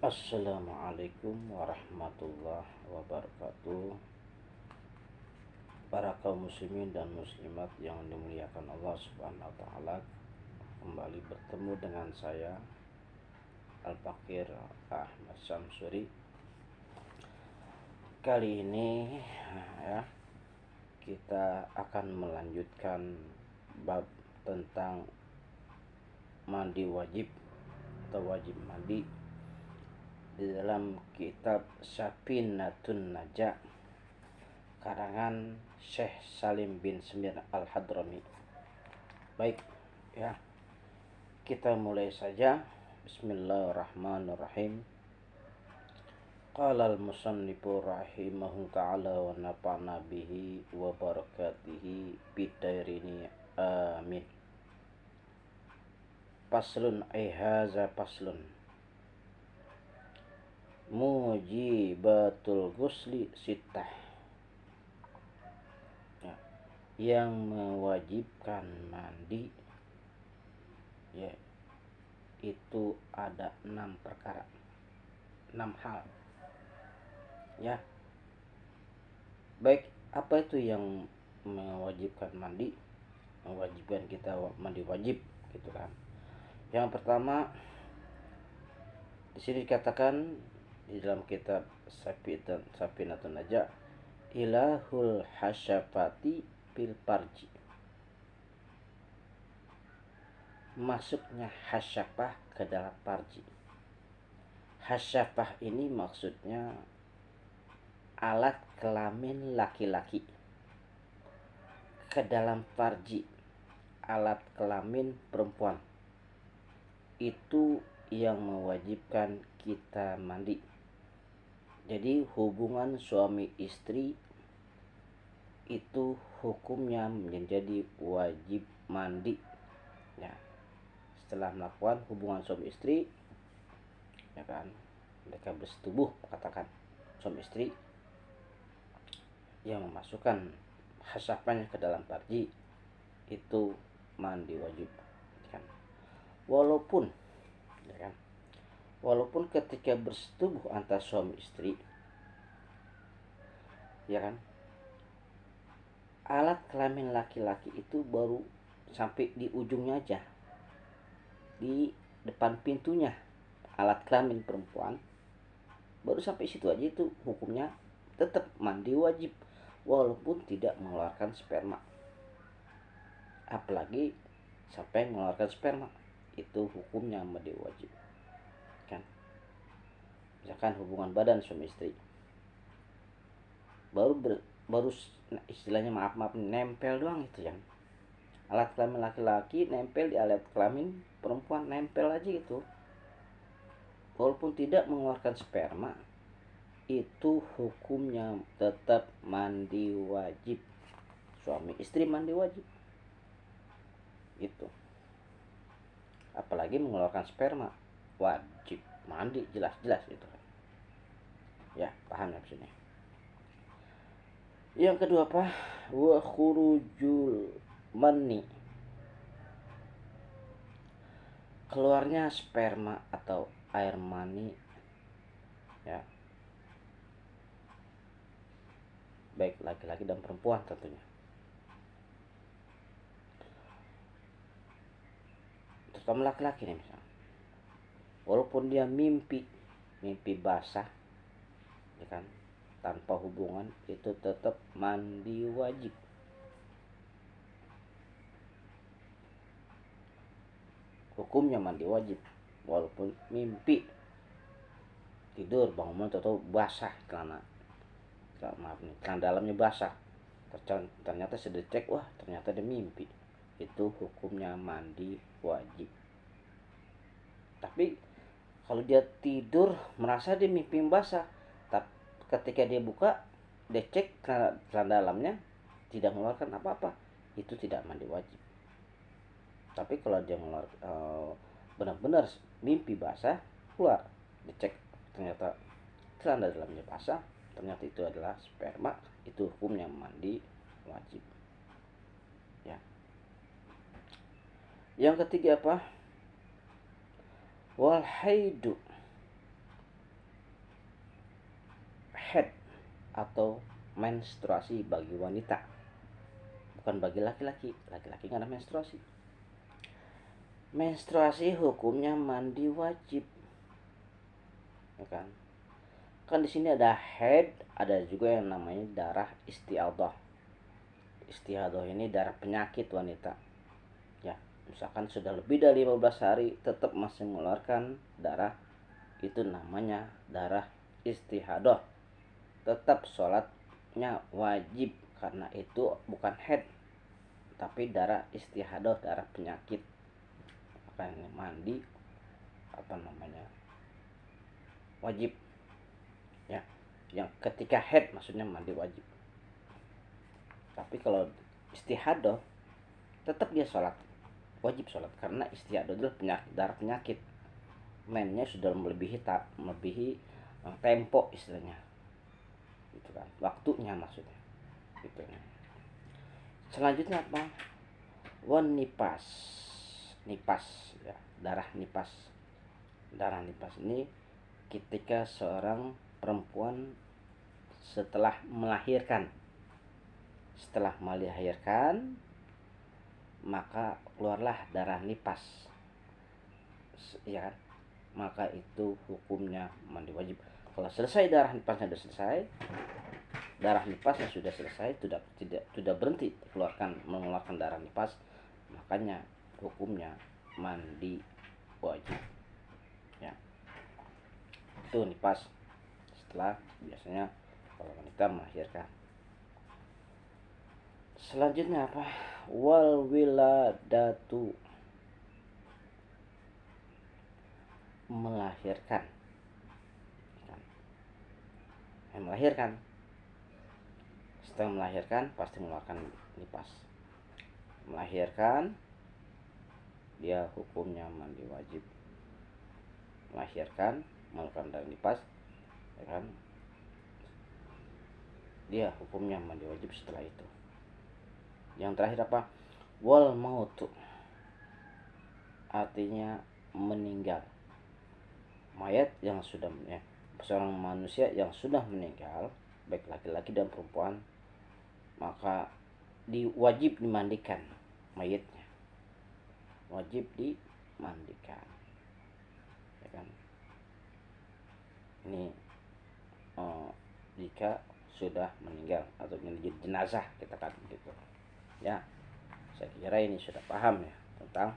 Assalamualaikum warahmatullahi wabarakatuh. Para kaum muslimin dan muslimat yang dimuliakan Allah Subhanahu wa taala, kembali bertemu dengan saya Al-Fakir Ahmad Syamsuri. Kali ini kita akan melanjutkan bab tentang mandi wajib atau wajib mandi di dalam kitab Safinatun Najah karangan Syekh Salim bin Semir Al-Hadrami. Baik, kita mulai saja. Bismillahirrahmanirrahim. Qala al-musannifu rahimahu ta'ala wa nafa'na bihi wa barakatihi bidairini amin. Faslun haza faslun mujibatul ghusli sittah, yang mewajibkan mandi itu ada 6 perkara, 6 hal. Baik, apa itu yang mewajibkan mandi? Mewajibkan kita mandi wajib, gitu kan. Yang pertama, di sini dikatakan di dalam kitab Safinatun Najah, ilahul hasyafati bil parji. Masuknya hasyafah ke dalam parji. Hasyafah ini maksudnya alat kelamin laki-laki ke dalam parji, alat kelamin perempuan. Itu yang mewajibkan kita mandi. Jadi hubungan suami istri itu hukumnya menjadi wajib mandi. Setelah melakukan hubungan suami istri, mereka bersetubuh, katakan suami istri, yang memasukkan hasyafahnya ke dalam parji, itu mandi wajib. Walaupun ketika bersetubuh antara suami istri, alat kelamin laki-laki itu baru sampai di ujungnya aja, di depan pintunya. Alat kelamin perempuan baru sampai situ aja, itu hukumnya tetap mandi wajib walaupun tidak mengeluarkan sperma. Apalagi sampai mengeluarkan sperma, itu hukumnya mandi wajib. Misalkan hubungan badan suami istri, baru istilahnya maaf nempel doang, itu alat kelamin laki-laki nempel di alat kelamin perempuan, nempel aja gitu, walaupun tidak mengeluarkan sperma, itu hukumnya tetap mandi wajib. Suami istri mandi wajib itu. Apalagi mengeluarkan sperma, wajib mandi, jelas-jelas itu. Paham ya sini. Yang kedua apa? Wa khurujul mani, keluarnya sperma atau air mani, baik laki-laki dan perempuan tentunya. Terutama laki-laki nih, misalnya, walaupun dia mimpi basah, tanpa hubungan, itu tetap mandi wajib. Hukumnya mandi wajib walaupun mimpi, tidur bangun atau basah celana dalamnya basah, ternyata sudah cek, wah ternyata dia mimpi, itu hukumnya mandi wajib. Tapi kalau dia tidur merasa dia mimpi basah, tapi ketika dia buka, dia cek celana dalamnya tidak mengeluarkan apa-apa, itu tidak mandi wajib. Tapi kalau dia benar-benar mimpi basah, keluar, dicek ternyata celana dalamnya basah, ternyata itu adalah sperma, itu hukumnya mandi wajib. Yang ketiga apa? Wal haidu, haid atau menstruasi bagi wanita, bukan bagi laki-laki. Laki-laki nggak ada menstruasi. Menstruasi hukumnya mandi wajib, ya kan? Kan di sini ada haid, ada juga yang namanya darah istiadah. Istiadah ini darah penyakit wanita. Ya, misalkan sudah lebih dari 15 hari tetap masih mengeluarkan darah, itu namanya darah istihadah. Tetap sholatnya wajib karena itu bukan haid, tapi darah istihadah, darah penyakit. Makanya mandi wajib, ya. Yang ketika haid maksudnya mandi wajib. Tapi kalau istihadah tetap dia sholat, wajib sholat karena istihadah adalah penyakit, darah penyakit. Mennya sudah melebihi tempo istilahnya, gitu kan, waktunya maksudnya, gitu. Selanjutnya apa? Nipas, ya, darah nipas. Darah nipas ini ketika seorang perempuan setelah melahirkan maka keluarlah darah nipas, ya kan? Maka itu hukumnya mandi wajib. Kalau selesai darah nipasnya sudah selesai, tidak berhenti mengeluarkan darah nipas, makanya hukumnya mandi wajib, ya. Itu nipas setelah biasanya kalau wanita melahirkan. Selanjutnya apa? Wal wiladatu, melahirkan. Setelah melahirkan pasti mengeluarkan nipas. Melahirkan dia hukumnya mandi wajib. Melahirkan mengeluarkan darah nipas, ya kan? Dia hukumnya mandi wajib setelah itu. Yang terakhir apa? Wal mautu, artinya meninggal. Mayat yang sudah, ya, seorang manusia yang sudah meninggal, baik laki-laki dan perempuan, maka wajib dimandikan mayatnya. Wajib dimandikan, ya kan? Ini jika sudah meninggal atau menjadi jenazah, kita katakan gitu. Ya, saya kira ini sudah paham ya tentang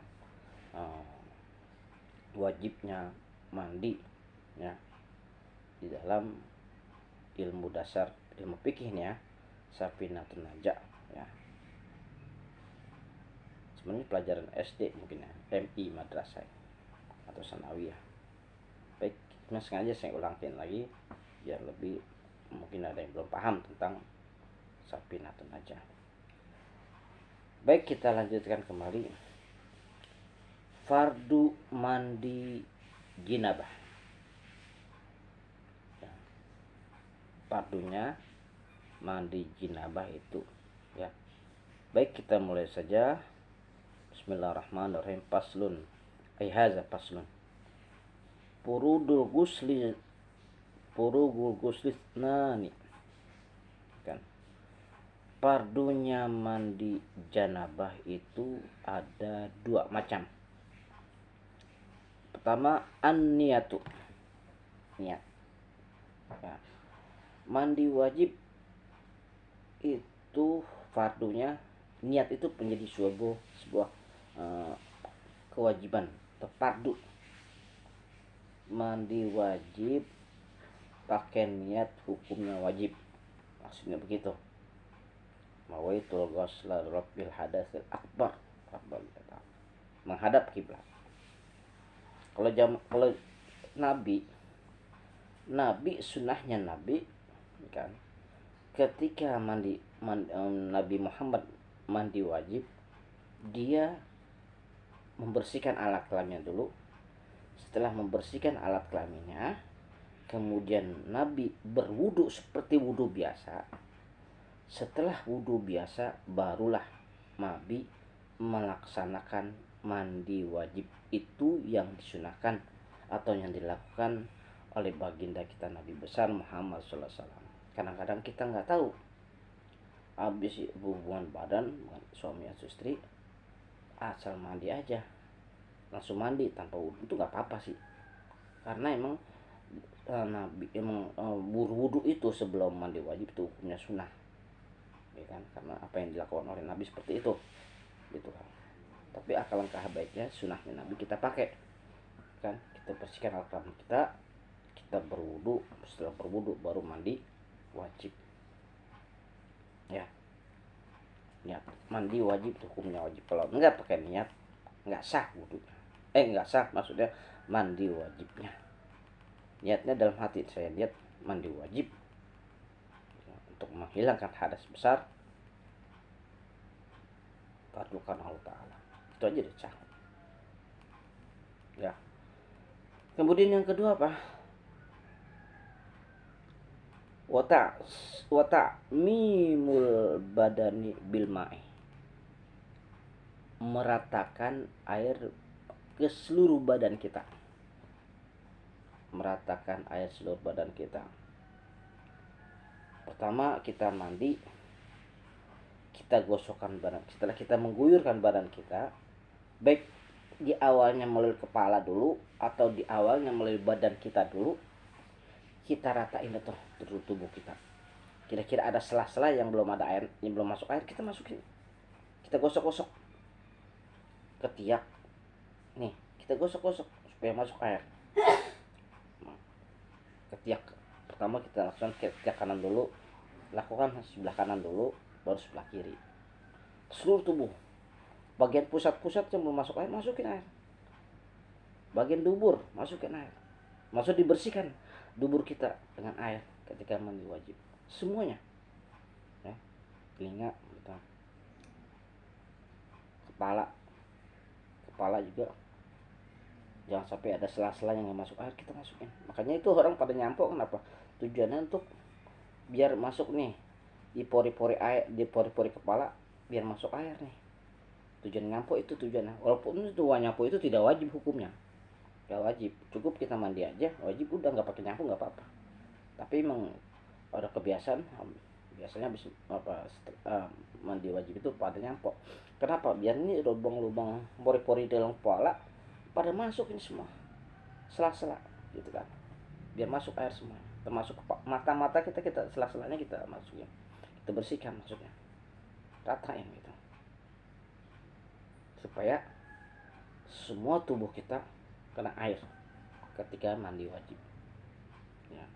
wajibnya mandi, ya, di dalam ilmu dasar, ilmu fikih ya, Safinatun Najah, ya. Sebenarnya pelajaran SD mungkin ya, MI madrasah atau sanawiyah. Baik, sengaja saya ulangin lagi biar lebih, mungkin ada yang belum paham tentang Safinatun Najah. Baik, kita lanjutkan kembali. Fardu mandi jinabah. Ya. Fardunya mandi jinabah itu, ya. Baik, kita mulai saja. Bismillahirrahmanirrahim. Paslun. Aihaza paslun. Furudul gusli nani. Kan. Fardunya mandi janabah itu ada 2 macam. Pertama, an-niyatu, niat. Ya. Mandi wajib itu fardunya, niat itu menjadi sebuah kewajiban atau fardu. Mandi wajib pakai niat hukumnya wajib, maksudnya begitu. Mawaitul ghusla rabbil hadatsil akbar, menghadap kiblat. Kalau Nabi sunnahnya Nabi kan, ketika Nabi Muhammad mandi wajib, dia membersihkan alat kelaminnya dulu. Setelah membersihkan alat kelaminnya, kemudian Nabi berwudu seperti wudu biasa. Setelah wudu biasa, barulah Nabi melaksanakan mandi wajib. Itu yang disunahkan atau yang dilakukan oleh baginda kita Nabi besar Muhammad SAW. Kadang-kadang kita nggak tahu, habis hubungan badan suami atau istri, asal mandi aja, langsung mandi tanpa wudhu itu nggak apa-apa sih, karena emang Nabi emang berwudhu itu sebelum mandi wajib itu hukumnya sunnah, ya kan, karena apa yang dilakukan oleh Nabi seperti itu, gitu kan. Tapi alangkah baiknya sunnahnya Nabi kita pakai, kan, kita bersihkan al-kalam kita berwudhu, setelah berwudhu baru mandi wajib, ya. Niat mandi wajib, hukumnya wajib. Kalau enggak pakai niat enggak sah wudhu, enggak sah, maksudnya mandi wajibnya. Niatnya dalam hati, saya niat mandi wajib untuk menghilangkan hadas besar, padukan Allah Ta'ala, itu aja deh sah, ya. Kemudian yang kedua apa? Wata mimul badani bil ma'i, meratakan air ke seluruh badan kita, meratakan air seluruh badan kita. Pertama kita mandi, kita gosokkan badan. Setelah kita mengguyurkan badan kita, baik di awalnya melalui kepala dulu atau di awalnya melalui badan kita dulu, kita ratain itu seluruh tubuh kita. Kira-kira ada sela-sela yang belum ada air, yang belum masuk air, kita masukin, kita gosok-gosok ketiak nih, kita gosok-gosok supaya masuk air. Ketiak pertama kita lakukan ketiak kanan dulu, lakukan sebelah kanan dulu, baru sebelah kiri, seluruh tubuh. Bagian pusat-pusat yang belum masuk air, masukin air. Bagian dubur, masukin air. Maksud dibersihkan dubur kita dengan air ketika mandi wajib, semuanya, ya. Telinga, kepala juga jangan sampai ada sela-sela yang nggak masuk air, kita masukin. Makanya itu orang pada nyampok, kenapa? Tujuannya untuk biar masuk nih di pori-pori air, di pori-pori kepala, biar masuk air nih. Tujuan nyampok itu tujuannya. Walaupun itu nyampok itu tidak wajib hukumnya, nggak wajib, cukup kita mandi aja, wajib udah nggak pakai nyampok nggak apa-apa. Tapi emang ada kebiasaan, biasanya habis mandi wajib itu pada nyampok. Kenapa? Biar ini lubang-lubang pori-pori dalam kepala pada masuk ini semua, sela-sela, gitu kan, biar masuk air semua, termasuk mata-mata kita sela-selanya kita masukin, kita bersihkan, maksudnya ratain gitu, supaya semua tubuh kita kena air ketika mandi wajib, ya,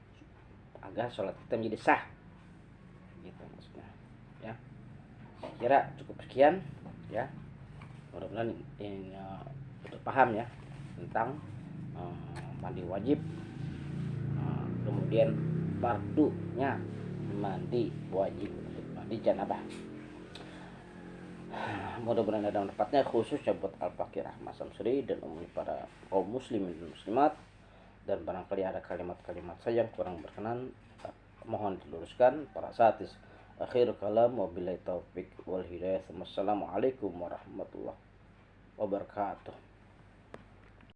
agar sholat kita menjadi sah, gitu maksudnya, ya. Kira cukup sekian, ya. Mudah-mudahan ini udah paham ya tentang mandi wajib, kemudian fardunya mandi wajib, mandi janabah. Mudah-mudahan ada manfaatnya, khususnya buat Al-Fakir Ahmad Samsuri dan umum para kaum muslimin dan muslimat. Dan barangkali ada kalimat-kalimat saya yang kurang berkenan, mohon diluruskan para satis. Akhir kalam, wabillahi taufik wal hidayah. Wassalamualaikum warahmatullahi wabarakatuh.